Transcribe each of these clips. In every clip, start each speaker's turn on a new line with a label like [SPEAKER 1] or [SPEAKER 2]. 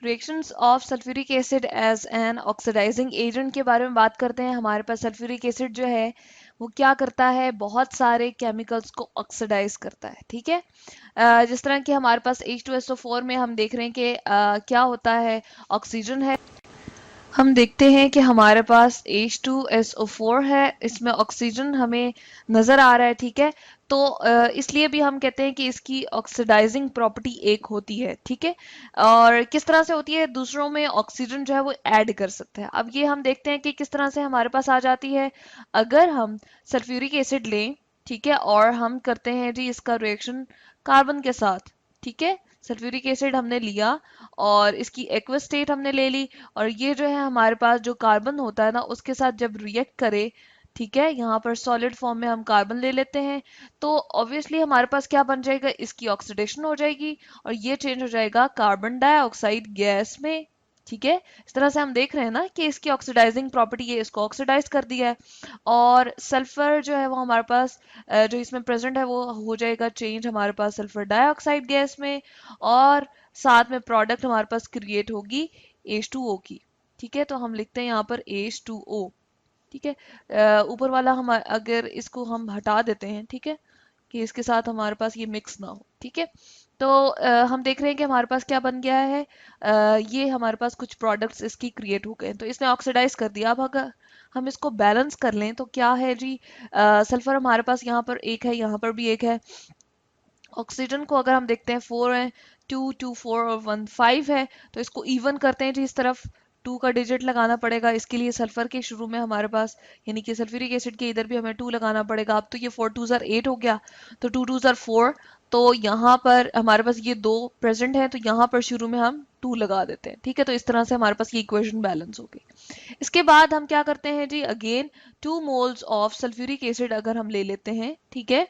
[SPEAKER 1] Reactions of sulphuric acid as an oxidising agent के बारे में बात करते हैं। हमारे पास सल्फ्यूरिक एसिड जो है वो क्या करता है, बहुत सारे केमिकल्स को ऑक्सीडाइज करता है। ठीक है, जिस तरह कि हमारे पास H2SO4 में हम देख रहे हैं कि क्या होता है, ऑक्सीजन है। हम देखते हैं कि हमारे पास H2SO4 है, इसमें ऑक्सीजन हमें नजर आ रहा है। ठीक है, तो इसलिए भी हम कहते हैं कि इसकी ऑक्सीडाइजिंग प्रॉपर्टी एक होती है। ठीक है, और किस तरह से होती है, दूसरों में ऑक्सीजन जो है वो ऐड कर सकते हैं। अब ये हम देखते हैं कि किस तरह से हमारे पास आ जाती है। अगर हम सल्फ्यूरिक एसिड लें, ठीक है, और हम करते हैं जी इसका रिएक्शन कार्बन के साथ। ठीक है, सल्फ्यूरिक एसिड हमने लिया और इसकी एक्वस स्टेट हमने ले ली, और ये जो है हमारे पास जो कार्बन होता है ना, उसके साथ जब रिएक्ट करे, ठीक है, यहाँ पर सॉलिड फॉर्म में हम कार्बन ले लेते हैं, तो ऑब्वियसली हमारे पास क्या बन जाएगा, इसकी ऑक्सीडेशन हो जाएगी और ये चेंज हो जाएगा कार्बन डाइऑक्साइड गैस में। ठीक है, इस तरह से हम देख रहे हैं ना कि इसकी ऑक्सीडाइजिंग प्रॉपर्टी है, इसको ऑक्सीडाइज कर दिया है। और सल्फर जो है वो हमारे पास जो इसमें प्रेजेंट है वो हो जाएगा चेंज हमारे पास सल्फर डाइऑक्साइड गैस में, और साथ में प्रोडक्ट हमारे पास क्रिएट होगी H2O की। ठीक है, तो हम लिखते हैं यहाँ पर H2O। ठीक है, ऊपर वाला हम अगर इसको हम हटा देते हैं, ठीक है, कि इसके साथ हमारे पास ये मिक्स ना हो। ठीक है, तो हम देख रहे हैं कि हमारे पास क्या बन गया है, ये हमारे पास कुछ प्रोडक्ट्स इसकी क्रिएट हो गए हैं, तो इसने ऑक्सीडाइज कर दिया। अब अगर हम इसको बैलेंस कर लें तो क्या है जी, सल्फर हमारे पास यहाँ पर एक है, यहाँ पर भी एक है। ऑक्सीजन को अगर हम देखते हैं 4 है, 2 2 4 और 1 5 है, तो इसको इवन करते हैं जी, इस तरफ 2 का डिजिट लगाना पड़ेगा। इसके लिए सल्फर के शुरू में हमारे पास, यानी कि सल्फ्यूरिक एसिड के इधर भी हमें 2 लगाना पड़ेगा। अब तो ये 4 2 जार 8 हो गया, तो 2 2 जार 4, तो यहाँ पर हमारे पास ये दो प्रेजेंट है, तो यहाँ पर शुरू में हम 2 लगा देते हैं। ठीक है, तो इस तरह से हमारे पास ये इक्वेशन बैलेंस हो गई। इसके बाद हम क्या करते हैं जी, again 2 moles of sulphuric acid अगर हम ले लेते हैं, ठीक है,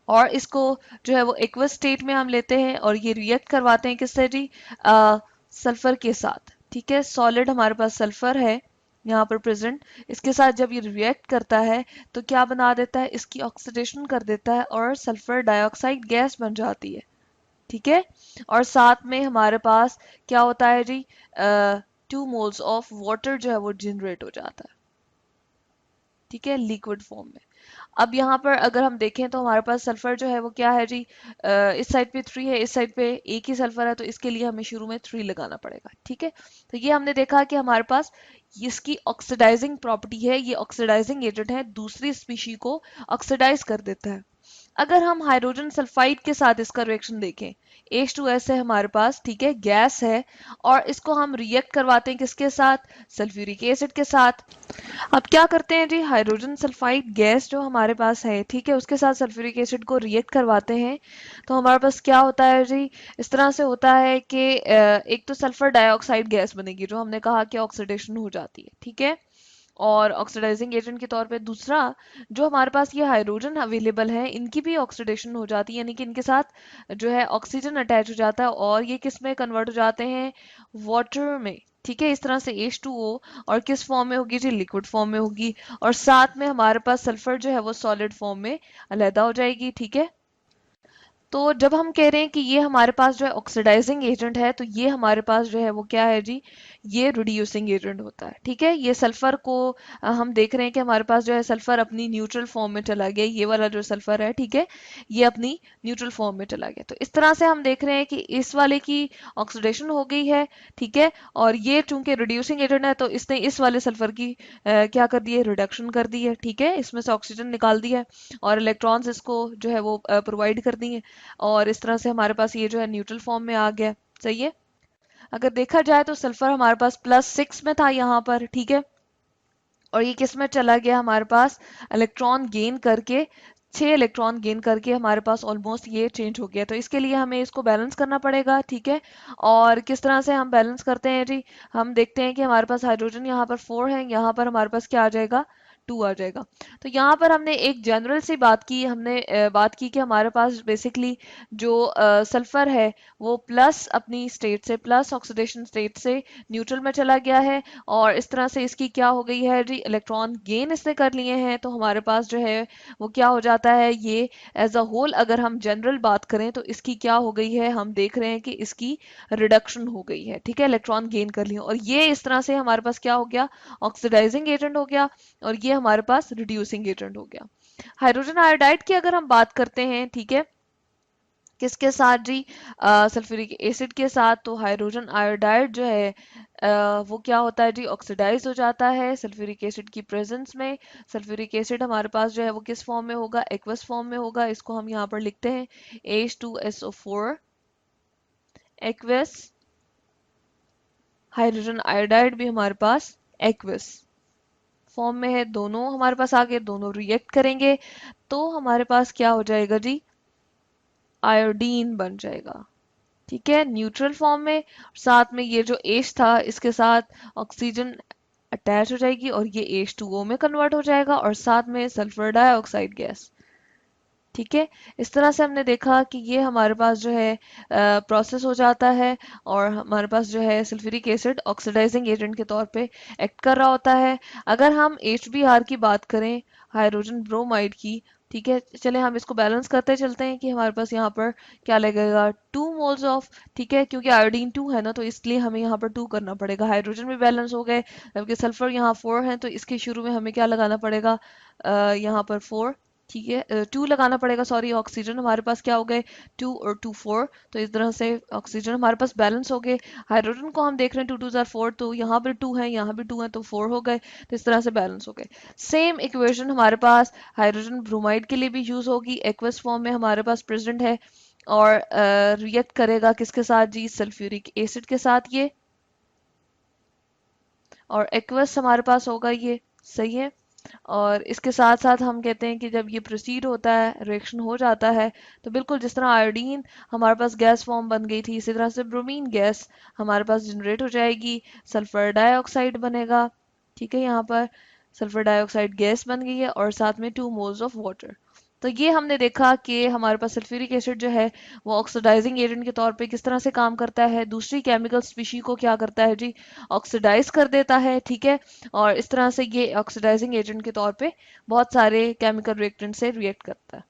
[SPEAKER 1] और इसको जो है वो एक्वस स्टेट में हम लेते हैं और ये रिएक्ट करवाते हैं किससे जी, सल्फर के साथ। ठीक है, सॉलिड हमारे पास सल्फर है यहाँ पर प्रेजेंट, इसके साथ जब ये रिएक्ट करता है तो क्या बना देता है, इसकी ऑक्सीडेशन कर देता है और सल्फर डाइऑक्साइड गैस बन जाती है। ठीक है, और साथ में हमारे पास क्या होता है जी, 2 मोल्स ऑफ वाटर जो है वो जनरेट हो जाता है। ठीक है, लिक्विड फॉर्म में। अब यहाँ पर अगर हम देखें तो हमारे पास सल्फर जो है वो क्या है जी, इस साइड पे 3 है, इस साइड पे एक ही सल्फर है, तो इसके लिए हमें शुरू में 3 लगाना पड़ेगा। ठीक है, तो ये हमने देखा कि हमारे पास इसकी ऑक्सीडाइजिंग प्रॉपर्टी है, ये ऑक्सीडाइजिंग एजेंट है, दूसरी स्पीशी को ऑक्सीडाइज कर देता है। अगर हम हाइड्रोजन सल्फाइड के साथ इसका रिएक्शन देखें, H2S है हमारे पास, ठीक है, गैस है, और इसको हम रिएक्ट करवाते हैं किसके साथ, सल्फ्यूरिक एसिड के साथ। अब क्या करते हैं जी, हाइड्रोजन सल्फाइड गैस जो हमारे पास है, ठीक है, उसके साथ सल्फ्यूरिक एसिड को रिएक्ट करवाते हैं, तो हमारे पास क्या होता है जी, इस तरह से होता है कि एक तो सल्फर डाइऑक्साइड गैस बनेगी जो हमने कहा कि ऑक्सीडेशन हो जाती है। ठीक है, और ऑक्सीडाइजिंग एजेंट के तौर पे दूसरा, जो हमारे पास ये हाइड्रोजन अवेलेबल है, इनकी भी ऑक्सीडेशन हो जाती है, यानी कि इनके साथ जो है ऑक्सीजन अटैच हो जाता है और ये किस में कन्वर्ट हो जाते हैं, वाटर में। ठीक है, इस तरह से H2O, और किस फॉर्म में होगी जी, लिक्विड फॉर्म में होगी, और साथ में हमारे पास सल्फर जो है वो सॉलिड फॉर्म में अलहदा हो जाएगी। ठीक है, तो जब हम कह रहे हैं कि ये हमारे पास जो है ऑक्सीडाइजिंग एजेंट है, तो ये हमारे पास जो है वो क्या है जी, ये रिड्यूसिंग एजेंट होता है। ठीक है, ये सल्फर को हम देख रहे हैं कि हमारे पास जो है सल्फर अपनी न्यूट्रल फॉर्म में चला गया, ये वाला जो सल्फर है, ठीक है, ये अपनी न्यूट्रल फॉर्म में चला गया। तो इस तरह से हम देख रहे हैं कि इस वाले की ऑक्सीडेशन हो गई है। ठीक है, और ये चूंकि रिड्यूसिंग एजेंट है तो इसने इस वाले सल्फर की क्या कर दी है, रिडक्शन कर दी है। ठीक है, इसमें से ऑक्सीजन निकाल दी है और इलेक्ट्रॉन्स इसको जो है वो प्रोवाइड कर दी है, और इस तरह से हमारे पास ये जो है न्यूट्रल फॉर्म में आ गया। सही है, अगर देखा जाए तो सल्फर हमारे पास +6 में था यहाँ पर। ठीक है, और ये किस में चला गया, हमारे पास इलेक्ट्रॉन गेन करके 6 इलेक्ट्रॉन गेन करके हमारे पास ऑलमोस्ट ये चेंज हो गया, तो इसके लिए हमें इसको बैलेंस करना पड़ेगा। ठीक है, और किस तरह से हम बैलेंस करते हैं जी, हम देखते हैं कि हमारे पास हाइड्रोजन यहाँ पर 4 है, यहाँ पर हमारे पास क्या आ जाएगा, टू आ जाएगा। तो यहाँ पर हमने एक जनरल सी बात की, हमने बात की कि हमारे पास बेसिकली जो सल्फर है वो प्लस अपनी स्टेट से, प्लस ऑक्सीडेशन स्टेट से न्यूट्रल में चला गया है, और इस तरह से इसकी क्या हो गई है जी, इलेक्ट्रॉन गेन इसने कर लिए हैं। तो हमारे पास जो है वो क्या हो जाता है, ये एज अ होल अगर हम जनरल बात करें तो इसकी क्या हो गई है, हम देख रहे हैं कि इसकी रिडक्शन हो गई है, ठीक है, इलेक्ट्रॉन गेन कर लिए, और ये इस तरह से हमारे पास क्या हो गया, ऑक्सीडाइजिंग एजेंट हो गया, और ये हमारे पास रिड्यूसिंग एजेंट हो गया। हाइड्रोजन आयोडाइड की अगर हम बात करते हैं, ठीक है, किसके साथ जी, सल्फ्यूरिक एसिड के साथ, तो हाइड्रोजन आयोडाइड जो है वो क्या होता है जी, ऑक्सीडाइज हो जाता है सल्फ्यूरिक एसिड की प्रेजेंस में। सल्फ्यूरिक एसिड हमारे पास जो है वो किस फॉर्म में होगा, एक्वस फॉर्म में होगा। इसको हम यहाँ पर लिखते हैं H2SO4 एक्वस। हाइड्रोजन आयोडाइड भी हमारे पास एक्वस फॉर्म में है, दोनों हमारे पास आगे, दोनों रिएक्ट करेंगे तो हमारे पास क्या हो जाएगा जी, आयोडीन बन जाएगा, ठीक है, न्यूट्रल फॉर्म में। साथ में ये जो H था इसके साथ ऑक्सीजन अटैच हो जाएगी और ये H2O में कन्वर्ट हो जाएगा, और साथ में सल्फर डाइऑक्साइड गैस, ठीक है। इस तरह से हमने देखा कि ये हमारे पास जो है प्रोसेस हो जाता है, और हमारे पास जो है सल्फ्यूरिक एसिड ऑक्सीडाइजिंग एजेंट के तौर पे एक्ट कर रहा होता है। अगर हम HBr की बात करें, हाइड्रोजन ब्रोमाइड की, ठीक है, चले हम इसको बैलेंस करते चलते हैं कि हमारे पास यहाँ पर क्या लगेगा, 2 मोल्स ऑफ, ठीक है, क्योंकि आयोडीन 2 है ना, तो इसलिए हमें यहाँ पर 2 करना पड़ेगा। हाइड्रोजन भी बैलेंस हो गए, जबकि सल्फर यहाँ 4 है, तो इसके शुरू में हमें क्या लगाना पड़ेगा, यहाँ पर 4, ठीक है, 2 लगाना पड़ेगा, सॉरी। ऑक्सीजन हमारे पास क्या हो गए, 2 और 2 4, तो इस तरह से ऑक्सीजन हमारे पास बैलेंस हो गए। हाइड्रोजन को हम देख रहे हैं 2 2 4, तो यहाँ पर 2 है, यहाँ भी 2 है, तो 4 हो गए, तो इस तरह से बैलेंस हो गए। सेम इक्वेशन हमारे पास हाइड्रोजन ब्रोमाइड के लिए भी यूज होगी, एक्वस फॉर्म में हमारे पास प्रेजेंट है, और रिएक्ट करेगा किसके साथ जी, सल्फ्यूरिक एसिड के साथ ये, और एक्वस हमारे पास होगा ये, सही है। और इसके साथ साथ हम कहते हैं कि जब ये प्रोसीड होता है, रिएक्शन हो जाता है, तो बिल्कुल जिस तरह आयोडीन हमारे पास गैस फॉर्म बन गई थी, इसी तरह से ब्रोमीन गैस हमारे पास जनरेट हो जाएगी, सल्फर डाइऑक्साइड बनेगा, ठीक है, यहाँ पर सल्फर डाइऑक्साइड गैस बन गई है, और साथ में 2 मोल्स ऑफ वाटर। तो ये हमने देखा कि हमारे पास सल्फ्यूरिक एसिड जो है वो ऑक्सीडाइजिंग एजेंट के तौर पे किस तरह से काम करता है, दूसरी केमिकल स्पीशी को क्या करता है जी, ऑक्सीडाइज कर देता है, ठीक है, और इस तरह से ये ऑक्सीडाइजिंग एजेंट के तौर पे बहुत सारे केमिकल रिएक्टेंट से रिएक्ट करता है।